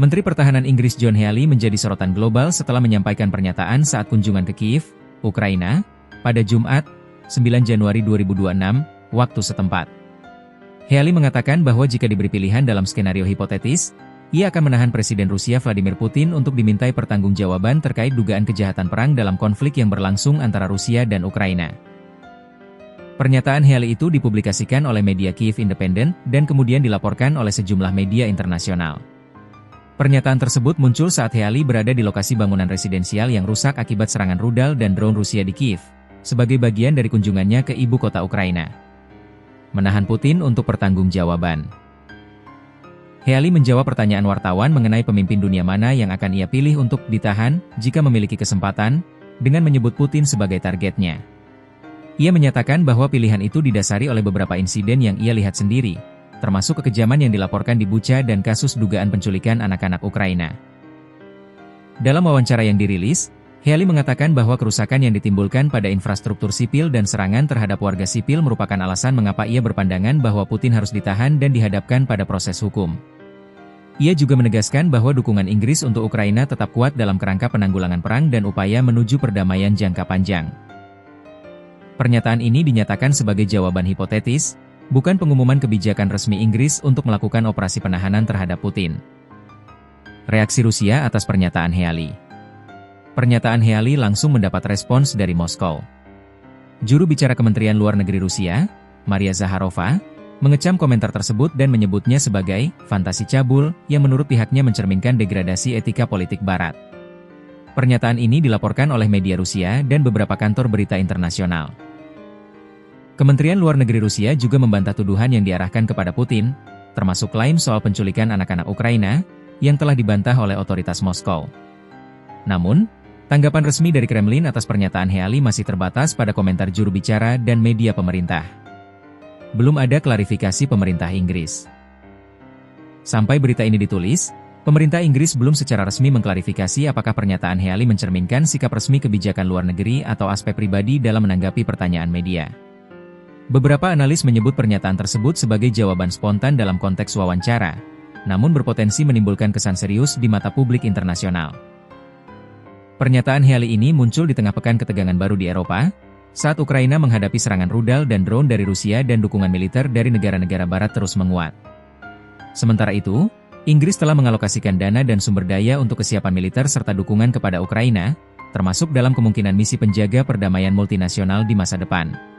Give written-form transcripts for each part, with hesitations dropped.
Menteri Pertahanan Inggris John Healey menjadi sorotan global setelah menyampaikan pernyataan saat kunjungan ke Kiev, Ukraina, pada Jumat, 9 Januari 2026, waktu setempat. Healey mengatakan bahwa jika diberi pilihan dalam skenario hipotetis, ia akan menahan Presiden Rusia Vladimir Putin untuk dimintai pertanggungjawaban terkait dugaan kejahatan perang dalam konflik yang berlangsung antara Rusia dan Ukraina. Pernyataan Healey itu dipublikasikan oleh media Kiev Independent dan kemudian dilaporkan oleh sejumlah media internasional. Pernyataan tersebut muncul saat Healey berada di lokasi bangunan residensial yang rusak akibat serangan rudal dan drone Rusia di Kiev, sebagai bagian dari kunjungannya ke ibu kota Ukraina. Menahan Putin untuk pertanggungjawaban. Healey menjawab pertanyaan wartawan mengenai pemimpin dunia mana yang akan ia pilih untuk ditahan jika memiliki kesempatan, dengan menyebut Putin sebagai targetnya. Ia menyatakan bahwa pilihan itu didasari oleh beberapa insiden yang ia lihat sendiri, termasuk kekejaman yang dilaporkan di Bucha dan kasus dugaan penculikan anak-anak Ukraina. Dalam wawancara yang dirilis, Healey mengatakan bahwa kerusakan yang ditimbulkan pada infrastruktur sipil dan serangan terhadap warga sipil merupakan alasan mengapa ia berpandangan bahwa Putin harus ditahan dan dihadapkan pada proses hukum. Ia juga menegaskan bahwa dukungan Inggris untuk Ukraina tetap kuat dalam kerangka penanggulangan perang dan upaya menuju perdamaian jangka panjang. Pernyataan ini dinyatakan sebagai jawaban hipotetis, bukan pengumuman kebijakan resmi Inggris untuk melakukan operasi penahanan terhadap Putin. Reaksi Rusia atas pernyataan Healey. Pernyataan Healey langsung mendapat respons dari Moskow. Juru bicara Kementerian Luar Negeri Rusia, Maria Zakharova, mengecam komentar tersebut dan menyebutnya sebagai fantasi cabul yang menurut pihaknya mencerminkan degradasi etika politik Barat. Pernyataan ini dilaporkan oleh media Rusia dan beberapa kantor berita internasional. Kementerian Luar Negeri Rusia juga membantah tuduhan yang diarahkan kepada Putin, termasuk klaim soal penculikan anak-anak Ukraina, yang telah dibantah oleh otoritas Moskow. Namun, tanggapan resmi dari Kremlin atas pernyataan Healey masih terbatas pada komentar juru bicara dan media pemerintah. Belum ada klarifikasi pemerintah Inggris. Sampai berita ini ditulis, pemerintah Inggris belum secara resmi mengklarifikasi apakah pernyataan Healey mencerminkan sikap resmi kebijakan luar negeri atau aspek pribadi dalam menanggapi pertanyaan media. Beberapa analis menyebut pernyataan tersebut sebagai jawaban spontan dalam konteks wawancara, namun berpotensi menimbulkan kesan serius di mata publik internasional. Pernyataan Healey ini muncul di tengah pekan ketegangan baru di Eropa, saat Ukraina menghadapi serangan rudal dan drone dari Rusia dan dukungan militer dari negara-negara Barat terus menguat. Sementara itu, Inggris telah mengalokasikan dana dan sumber daya untuk kesiapan militer serta dukungan kepada Ukraina, termasuk dalam kemungkinan misi penjaga perdamaian multinasional di masa depan.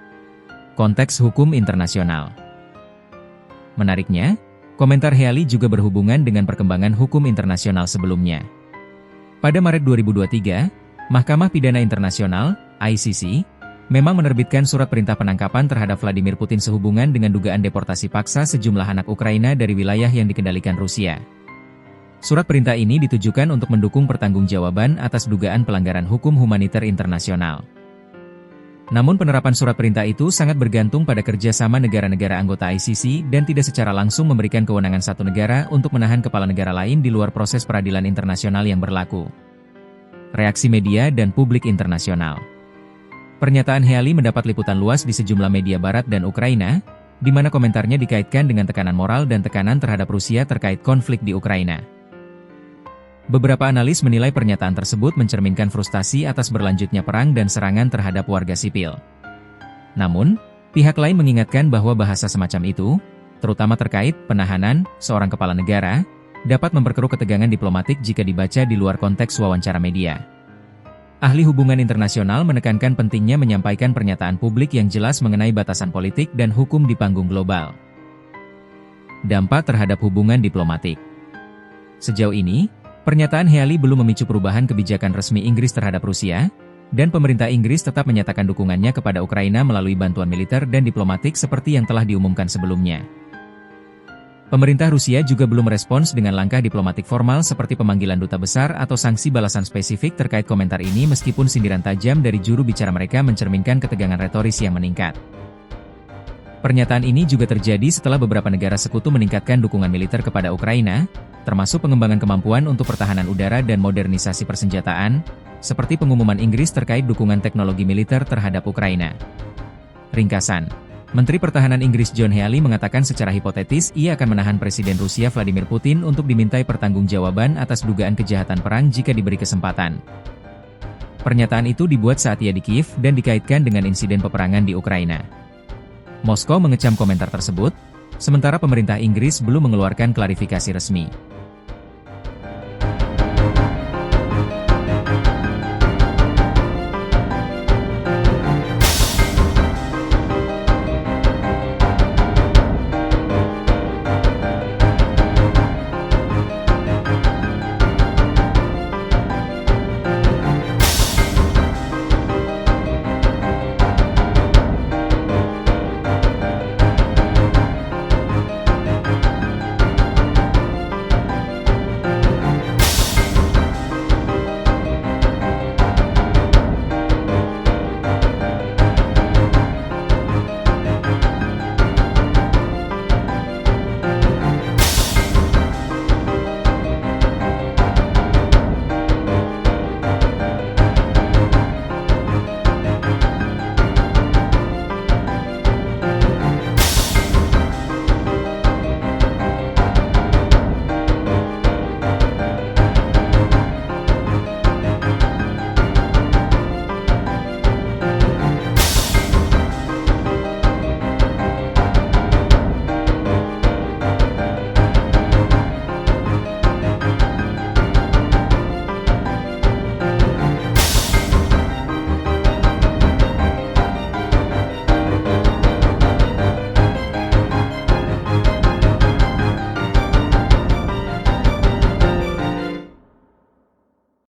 Konteks hukum internasional. Menariknya, komentar Healey juga berhubungan dengan perkembangan hukum internasional sebelumnya. Pada Maret 2023, Mahkamah Pidana Internasional, ICC, memang menerbitkan surat perintah penangkapan terhadap Vladimir Putin sehubungan dengan dugaan deportasi paksa sejumlah anak Ukraina dari wilayah yang dikendalikan Rusia. Surat perintah ini ditujukan untuk mendukung pertanggungjawaban atas dugaan pelanggaran hukum humaniter internasional. Namun penerapan surat perintah itu sangat bergantung pada kerjasama negara-negara anggota ICC dan tidak secara langsung memberikan kewenangan satu negara untuk menahan kepala negara lain di luar proses peradilan internasional yang berlaku. Reaksi media dan publik internasional. Pernyataan Healey mendapat liputan luas di sejumlah media Barat dan Ukraina, di mana komentarnya dikaitkan dengan tekanan moral dan tekanan terhadap Rusia terkait konflik di Ukraina. Beberapa analis menilai pernyataan tersebut mencerminkan frustasi atas berlanjutnya perang dan serangan terhadap warga sipil. Namun, pihak lain mengingatkan bahwa bahasa semacam itu, terutama terkait penahanan seorang kepala negara, dapat memperkeruh ketegangan diplomatik jika dibaca di luar konteks wawancara media. Ahli hubungan internasional menekankan pentingnya menyampaikan pernyataan publik yang jelas mengenai batasan politik dan hukum di panggung global. Dampak terhadap hubungan diplomatik. Sejauh ini, pernyataan Healey belum memicu perubahan kebijakan resmi Inggris terhadap Rusia, dan pemerintah Inggris tetap menyatakan dukungannya kepada Ukraina melalui bantuan militer dan diplomatik seperti yang telah diumumkan sebelumnya. Pemerintah Rusia juga belum merespons dengan langkah diplomatik formal seperti pemanggilan duta besar atau sanksi balasan spesifik terkait komentar ini meskipun sindiran tajam dari juru bicara mereka mencerminkan ketegangan retoris yang meningkat. Pernyataan ini juga terjadi setelah beberapa negara sekutu meningkatkan dukungan militer kepada Ukraina, termasuk pengembangan kemampuan untuk pertahanan udara dan modernisasi persenjataan, seperti pengumuman Inggris terkait dukungan teknologi militer terhadap Ukraina. Ringkasan. Menteri Pertahanan Inggris John Healey mengatakan secara hipotetis ia akan menahan Presiden Rusia Vladimir Putin untuk dimintai pertanggungjawaban atas dugaan kejahatan perang jika diberi kesempatan. Pernyataan itu dibuat saat ia di Kiev dan dikaitkan dengan insiden peperangan di Ukraina. Moskow mengecam komentar tersebut, sementara pemerintah Inggris belum mengeluarkan klarifikasi resmi.